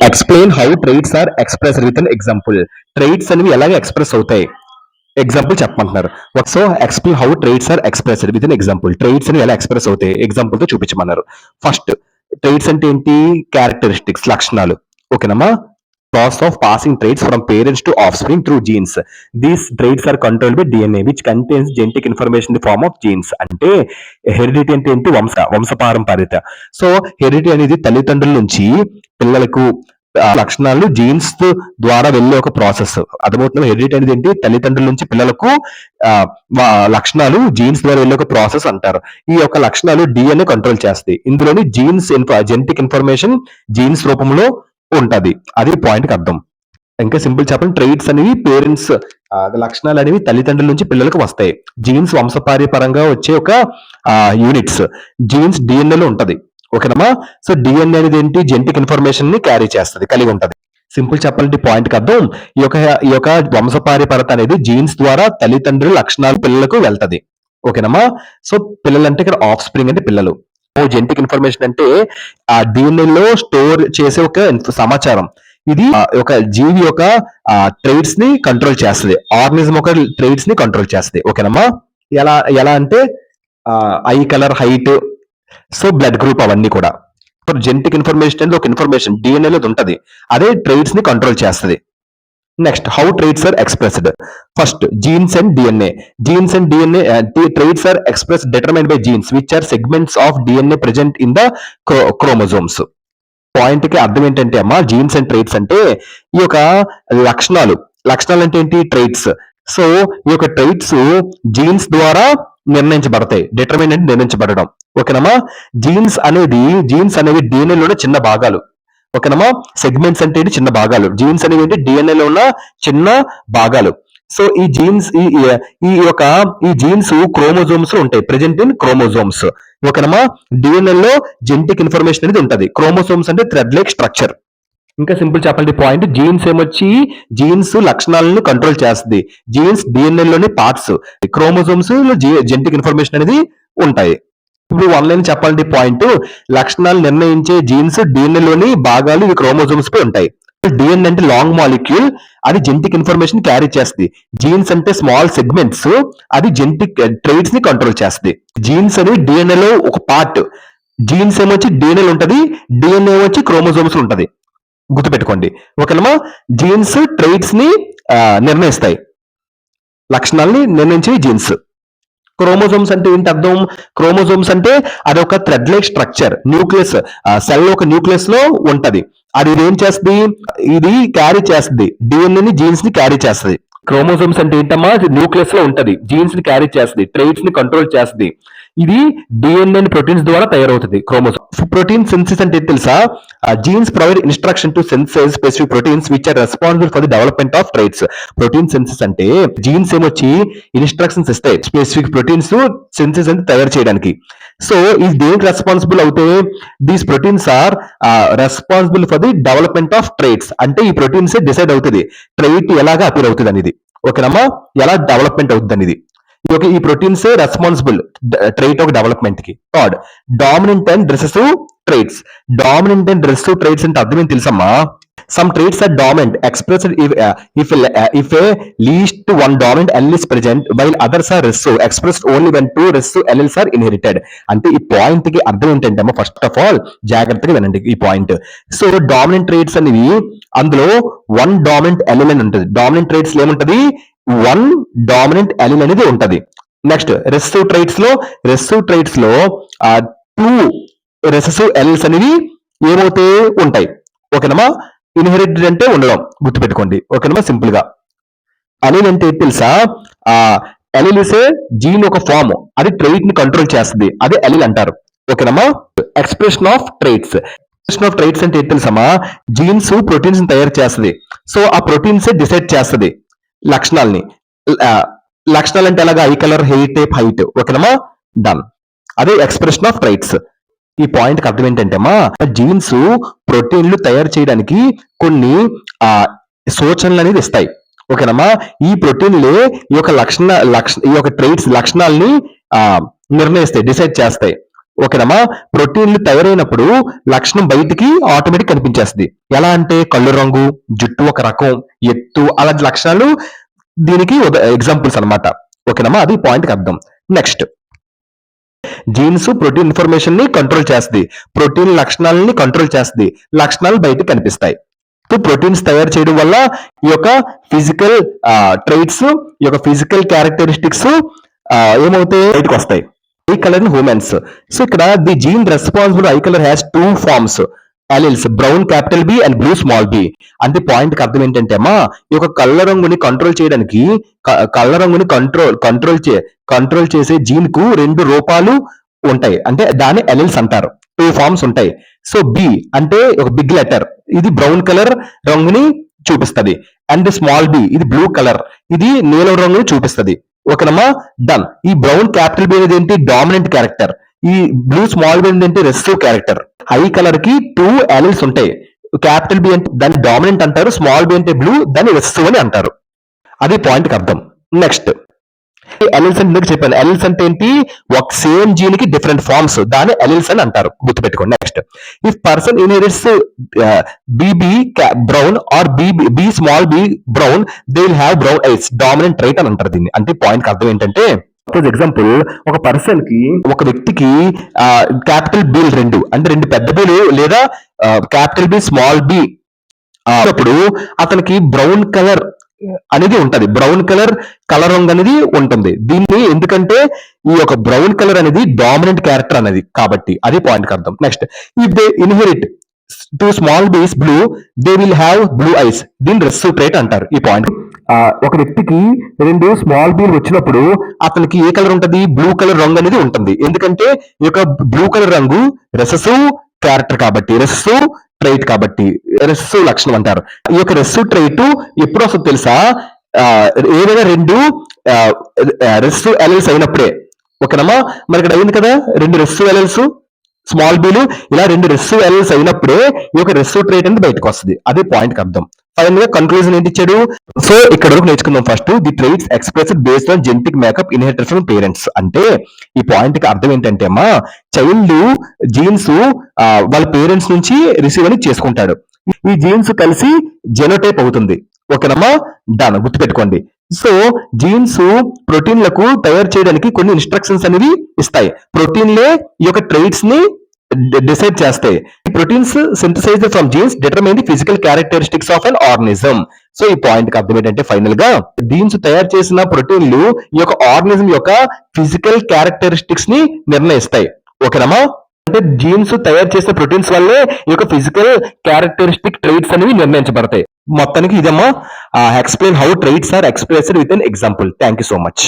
Explain how traits are express with an example. Traits అనేవి ఎలాగ express అవుతాయి, example చెప్పమంటున్నారు. So explain how traits are expressed with an example. Traits అనేవి ఎలా express అవుతాయి example తో చూపించమన్నారు. ఫస్ట్, ట్రైట్స్ అంటే ఏంటి? క్యారెక్టరిస్టిక్స్, లక్షణాలు. ఓకేనమ్మా. Process of passing traits from parents to offspring through genes. These traits are controlled by DNA which contains genetic information in the form of genes. అంటే heredity అంటే ఏంటి? వంశపారంపర్యత. So heredity అనేది తల్లిదండ్రుల నుంచి పిల్లలకు లక్షణాలు జీన్స్ ద్వారా వెళ్ళే ఒక ప్రాసెస్. అర్థమవుతుంది? హెరిడిటీ అనేది ఏంటి? తల్లిదండ్రుల నుంచి పిల్లలకు ఆ, లక్షణాలు జీన్స్ ద్వారా వెళ్ళే ఒక ప్రాసెస్ అంటారు. ఈ యొక్క లక్షణాలు డిఎన్ఏ కంట్రోల్ చేస్తాయి. ఇందులోని జీన్స్ జెనెటిక్ ఇన్ఫర్మేషన్ జీన్స్ రూపంలో ఉంటది. అది పాయింట్ కి అర్థం. ఇంకా సింపుల్ చెప్పండి, ట్రైట్స్ అనేవి పేరెంట్స్, లక్షణాలు అనేవి తల్లిదండ్రుల నుంచి పిల్లలకు వస్తాయి. జీన్స్ వంశపార్యపరంగా వచ్చే ఒక యూనిట్స్. జీన్స్ డిఎన్ఏలో ఉంటది. ఓకేనమ్మా. సో డిఎన్ఏ అనేది ఏంటి? జెనెటిక్ ఇన్ఫర్మేషన్ ని క్యారీ చేస్తుంది, కలిగి ఉంటది. సింపుల్ చెప్పాలంటే పాయింట్ కి అర్థం, ఈ యొక్క వంశపార్యపరత అనేది జీన్స్ ద్వారా తల్లిదండ్రుల లక్షణాలు పిల్లలకు వెళ్తది. ఓకేనమ్మా. సో పిల్లలు అంటే ఇక్కడ ఆఫ్ స్ప్రింగ్ అంటే పిల్లలు. జెనెటిక్ ఇన్ఫర్మేషన్ అంటే ఆ డిఎన్ఏ లో స్టోర్ చేసే ఒక సమాచారం. ఇది ఒక జీవి యొక్క ట్రైట్స్ ని కంట్రోల్ చేస్తుంది. ఆర్గానిజం ఒక ట్రైట్స్ ని కంట్రోల్ చేస్తుంది. ఓకేనమ్మా. ఎలా ఎలా అంటే I colour, height, so blood group, అవన్నీ కూడా. జెనెటిక్ ఇన్ఫర్మేషన్ అనేది ఒక ఇన్ఫర్మేషన్ డిఎన్ఏలో ఉంటది. అదే ట్రైట్స్ ని కంట్రోల్ చేస్తుంది. Next, how traits are expressed. First, genes and DNA. Genes and DNA traits are express determined by genes which are segments of DNA present in the chromosomes. Point కి అర్థం ఏంటంటే అమ్మా, జీన్స్ అండ్ ట్రైట్స్ అంటే ఈ యొక్క లక్షణాలు. లక్షణాలు అంటే ఏంటి? ట్రైట్స్. సో ఈ యొక్క ట్రైట్స్ జీన్స్ ద్వారా నిర్ణయించబడతాయి. డిటర్మైన్ అంటే నిర్ణయించబడడం. ఓకేనమ్మా. జీన్స్ అనేవి డిఎన్ఏలోనే చిన్న భాగాలు. ఓకేనమ్మా. సెగ్మెంట్స్ అంటే ఏంటి? చిన్న భాగాలు. జీన్స్ అనేవి ఏంటి? డిఎన్ఏలో ఉన్న చిన్న భాగాలు. సో ఈ జీన్స్ ఈ జీన్స్ క్రోమోజోమ్స్ లో ఉంటాయి, ప్రెజెంట్ ఇన్ క్రోమోజోమ్స్. ఓకేనమ్మా. డిఎన్ఏ లో జెనెటిక్ ఇన్ఫర్మేషన్ అనేది ఉంటది. క్రోమోజోమ్స్ అంటే థ్రెడ్ లైక్ స్ట్రక్చర్. ఇంకా సింపుల్ చెప్పాలంటే పాయింట్, జీన్స్ ఏమొచ్చి జీన్స్ లక్షణాలను కంట్రోల్ చేస్తుంది. జీన్స్ డిఎన్ఏ లోని పార్ట్స్, క్రోమోజోమ్స్ లో జెనెటిక్ ఇన్ఫర్మేషన్ అనేది ఉంటాయి. ఇప్పుడు ఆన్లైన్ చెప్పాలంటే పాయింట్, లక్షణాలు నిర్ణయించే జీన్స్ డిఎన్ఏ లోని భాగాలు ఇవి క్రోమోజోమ్స్ పై ఉంటాయి. డిఎన్ఏ అంటే లాంగ్ మాలిక్యూల్, అది జెనెటిక్ ఇన్ఫర్మేషన్ క్యారీ చేస్తుంది. జీన్స్ అంటే స్మాల్ సెగ్మెంట్స్, అది జెనెటిక్ ట్రైట్స్ ని కంట్రోల్ చేస్తుంది. జీన్స్ అనేది డిఎన్ఏ లో ఒక పార్ట్. జీన్స్ ఏమొచ్చి డిఎన్ఏ ఉంటది, డిఎన్ఏ వచ్చి క్రోమోజోమ్స్ లో ఉంటది. గుర్తుపెట్టుకోండి. ఓకేనమ్మా. జీన్స్ ట్రైట్స్ ని నిర్ణయిస్తాయి, లక్షణాలని నిర్ణయించే జీన్స్. క్రోమోజోమ్స్ అంటే ఏంటి అర్థం? క్రోమోజోమ్స్ అంటే అదొక thread like structure, nucleus, cell ఒక న్యూక్లియస్ లో ఉంటది. అది ఏం చేస్తుంది? ఇది క్యారీ చేస్తుంది, డిఎన్ఏ ని జీన్స్ ని క్యారీ చేస్తుంది. క్రోమోజోమ్స్ అంటే ఏంటమ్మా? న్యూక్లియస్ లో ఉంటది, జీన్స్ ని క్యారీ చేస్తుంది, ట్రైట్స్ ని కంట్రోల్ చేస్తుంది. ఇది డిఎన్ఏ ప్రోటీన్స్ ద్వారా తయారవుతుంది. క్రోమోజోమ్ ప్రోటీన్ సింథసిస్ అంటే తెలుసా? Genes provide instruction to synthesize specific proteins which are responsible for the development of traits. Protein synthesis అంటే జీన్స్ ఏమొచ్చి ఇన్స్ట్రక్షన్స్ ఇస్తాయి స్పెసిఫిక్ ప్రోటీన్స్ సింథసిస్ అంటే తయారు చేయడానికి. సో ఇది దేనికి రెస్పాన్సిబుల్ అవుతాయి? These proteins are responsible for the development of traits. అంటే ఈ ప్రోటీన్స్ డిసైడ్ అవుతుంది ట్రైట్ ఎలాగా అపీర్ అవుతుంది అనేది. ఓకేనమ్మా. ఎలా డెవలప్మెంట్ అవుతుంది అనేది. ఈ ప్రోటీన్స్ రెస్పాన్సిబుల్ ట్రైట్ ఒక డెవలప్మెంట్ కి. Third, dominant and recessive traits. Dominant and recessive traits అంటే అర్థం ఏం తెలుసమ్మా? Some traits are dominant, expressed if a least one dominant allele is present, while others are recessive, expressed only when two recessive alleles are inherited. అంటే ఈ point కి అర్థం ఏంటంటే అమ్మా, ఫస్ట్ ఆఫ్ ఆల్ జాగ్రత్తగా వినండి ఈ పాయింట్. సో డామినెంట్ ట్రైట్స్ అనేవి, అందులో వన్ డామినెంట్ ఎలిల్ అని ఉంటుంది. డామినెంట్ ట్రైట్స్ లో ఏముంటది? వన్ డామినెంట్ ఎలిల్ అనేది ఉంటది. నెక్స్ట్ రెసెసివ్ ట్రైట్స్ లో టూ రెసెసివ్ ఎలిల్స్ అనేవి ఏమవుతే ఉంటాయి. ఓకేనమ్మా. ఇన్హెరిటెడ్ అంటే ఉండడం, గుర్తుపెట్టుకోండి. ఓకేనమ్మా. సింపుల్ గా అలీల్ అంటే తెలుసా? అలీల్ ఇస్ ఏ జీన్ ఒక ఫామ్, అది ట్రైట్ ని కంట్రోల్ చేస్తుంది, అదే అలీల్ అంటారు. ఓకేనమ్మా. ఎక్స్ప్రెషన్ ఆఫ్ ట్రైట్స్ అంటే తెలుసమ్మా? జీన్స్ ప్రోటీన్స్ ని తయారు చేస్తుంది. సో ఆ ప్రోటీన్స్ డిసైడ్ చేస్తుంది లక్షణాలని. లక్షణాలు అంటే ఎలాగా? I colour, hair type, height. ఓకేనమ్మా. డన్. అదే ఎక్స్ప్రెషన్ ఆఫ్ ట్రైట్స్. ఈ పాయింట్ కి అర్థం ఏంటంటే అమ్మా, జీన్స్ ప్రోటీన్లు తయారు చేయడానికి కొన్ని సూచనలు అనేది ఇస్తాయి. ఓకేనమ్మా. ఈ ప్రోటీన్లే ఈ యొక్క ట్రైట్స్ లక్షణాలని నిర్ణయిస్తాయి, డిసైడ్ చేస్తాయి. ఓకేనమ్మా. ప్రోటీన్లు తయారైనప్పుడు లక్షణం బయటికి ఆటోమేటిక్ కనిపించేస్తుంది. ఎలా అంటే కళ్ళు రంగు, జుట్టు ఒక రకం, ఎత్తు అలాంటి లక్షణాలు దీనికి ఎగ్జాంపుల్స్ అన్నమాట. ఓకేనమ్మా, అది పాయింట్కి అర్థం. నెక్స్ట్, జీన్స్ ప్రోటీన్ ఇన్ఫర్మేషన్ ని కంట్రోల్ చేస్తుంది, ప్రోటీన్ లక్షణాలని కంట్రోల్ చేస్తుంది, లక్షణాలు బయటకు కనిపిస్తాయి. ప్రోటీన్స్ తయారు చేయడం వల్ల ఈ యొక్క ఫిజికల్ ట్రైట్స్, ఈ యొక్క ఫిజికల్ క్యారెక్టరిస్టిక్స్ ఏమవుతాయి, బయటకు వస్తాయి. Eye colour in humans. So ఇక్కడ the gene responsible eye colour has 2 forms, alleles, brown capital B and blue small B. అంటే పాయింట్ కి అర్థం ఏంటంటే అమ్మా, ఈ యొక్క కళ్ళ రంగుని కంట్రోల్ చేయడానికి కళ్ళ రంగుని కంట్రోల్ చేసే జీన్ కు 2 రూపాలు ఉంటాయి, అంటే దాన్ని అలీల్స్ అంటారు. 2 ఫార్మ్స్ ఉంటాయి. సో బి అంటే ఒక బిగ్ లెటర్, ఇది బ్రౌన్ కలర్ రంగుని చూపిస్తది. అండ్ స్మాల్ బి ఇది బ్లూ కలర్, ఇది నీలం రంగుని చూపిస్తది. ఓకేనమ్మా, డన్. ఈ బ్రౌన్ క్యాపిటల్ బి అనేది ఏంటి, డామినెంట్ క్యారెక్టర్. ఈ బ్లూ స్మాల్ బి ఏంటి, రెసిసివ్ క్యారెక్టర్. ఐ కలర్ కి 2 అలీల్స్ ఉంటాయి. క్యాపిటల్ బి అంటే దాన్ని డామినెంట్ అంటారు, స్మాల్ బి అంటే బ్లూ, దాన్ని రెసిసివ్ అని అంటారు. అది పాయింట్ కి అర్థం. నెక్స్ట్, అలీల్స్ అంటే ఎందుకు చెప్పాను, అలీల్స్ అంటే ఏంటి, ఒక సేమ్ జీన్ కి డిఫరెంట్ ఫార్మ్స్, దాన్ని అలీల్స్ అని అంటారు, గుర్తుపెట్టుకోండి. Next, if person inherits BB brown or B small B brown, they will have brown eyes, dominant trait అని అంటారు దీన్ని. అంటే పాయింట్ కి అర్థం ఏంటంటే, ఫర్ ఎగ్జాంపుల్ ఒక పర్సన్ కి, ఒక వ్యక్తికి క్యాపిటల్ బి 2 అంటే 2 పెద్ద బిలు లేదా క్యాపిటల్ బి స్మాల్ బి అప్పుడు అతనికి బ్రౌన్ కలర్ అనేది ఉంటది, బ్రౌన్ కలర్ రంగు అనేది ఉంటుంది. దీన్ని ఎందుకంటే ఈ యొక్క బ్రౌన్ కలర్ అనేది డామినెంట్ క్యారెక్టర్ అనేది, కాబట్టి అది పాయింట్ అర్థం. Next, if they inherit 2 small Bs blue, they will have blue eyes, దీన్ని రెసిసివ్ ట్రైట్ అంటారు. ఈ పాయింట్, ఒక వ్యక్తికి 2 స్మాల్ బీలు వచ్చినప్పుడు అతనికి ఏ కలర్ ఉంటది, బ్లూ కలర్ రంగు అనేది ఉంటుంది. ఎందుకంటే ఈ యొక్క బ్లూ కలర్ రంగు రెసిసివ్ క్యారెక్టర్ కాబట్టి, రెసిసివ్ ట్రైట్ కాబట్టి రెసిసివ్ లక్షణం అంటారు. ఈ యొక్క రెసిసివ్ ట్రైట్ ఎప్పుడు వస్తుంది తెలుసా, ఏదైనా 2 రెసిసివ్ అలీల్స్ అయినప్పుడే. ఓకేనమ్మా, మరి ఇక్కడ అయింది కదా, 2 రెసిసివ్ అలీల్స్ స్మాల్ బీలు, ఇలా 2 రెసిసివ్ అలీల్స్ అయినప్పుడే ఈ యొక్క రెసిసివ్ ట్రైట్ అనేది బయటకు వస్తుంది. అదే పాయింట్ కి అర్థం. ఫైనల్ గా కన్క్లూజన్ ఏంటి ఇచ్చాడు, సో ఇక్కడ వరకు నేర్చుకుందాం. First, the traits expressed based on genetic makeup inherited from parents. అంటే ఈ పాయింట్ కి అర్థం ఏంటంటే అమ్మా, చైల్డ్ జీన్స్ వాళ్ళ పేరెంట్స్ నుంచి రిసీవ్ అని చేసుకుంటాడు. ఈ జీన్స్ కలిసి జెనోటైప్ అవుతుంది. ఓకేనమ్మా, డన్, గుర్తుపెట్టుకోండి. సో జీన్స్ ప్రోటీన్లకు తయారు చేయడానికి కొన్ని ఇన్స్ట్రక్షన్స్ అనేవి ఇస్తాయి. ప్రోటీన్లే ఈ యొక్క ట్రైట్స్ ని డిసైడ్ చేస్తాయి. Proteins synthesised from jeans determine the physical characteristics of an organism. So ఈ పాయింట్ కి అర్థం ఏంటంటే, ఫైనల్ గా జీన్స్ తయారు చేసిన ప్రోటీన్లు ఈ యొక్క ఆర్గానిజం యొక్క ఫిజికల్ క్యారెక్టరిస్టిక్స్ ని నిర్ణయిస్తాయి. ఓకేనమ్మా, అంటే జీన్స్ తయారు చేసిన ప్రోటీన్స్ వల్లే ఈ యొక్క ఫిజికల్ క్యారెక్టరిస్టిక్ ట్రైట్స్ అనేవి నిర్ణయించబడతాయి. మొత్తానికి ఇదమ్మా explain how traits are expressed with an example. Thank you so much.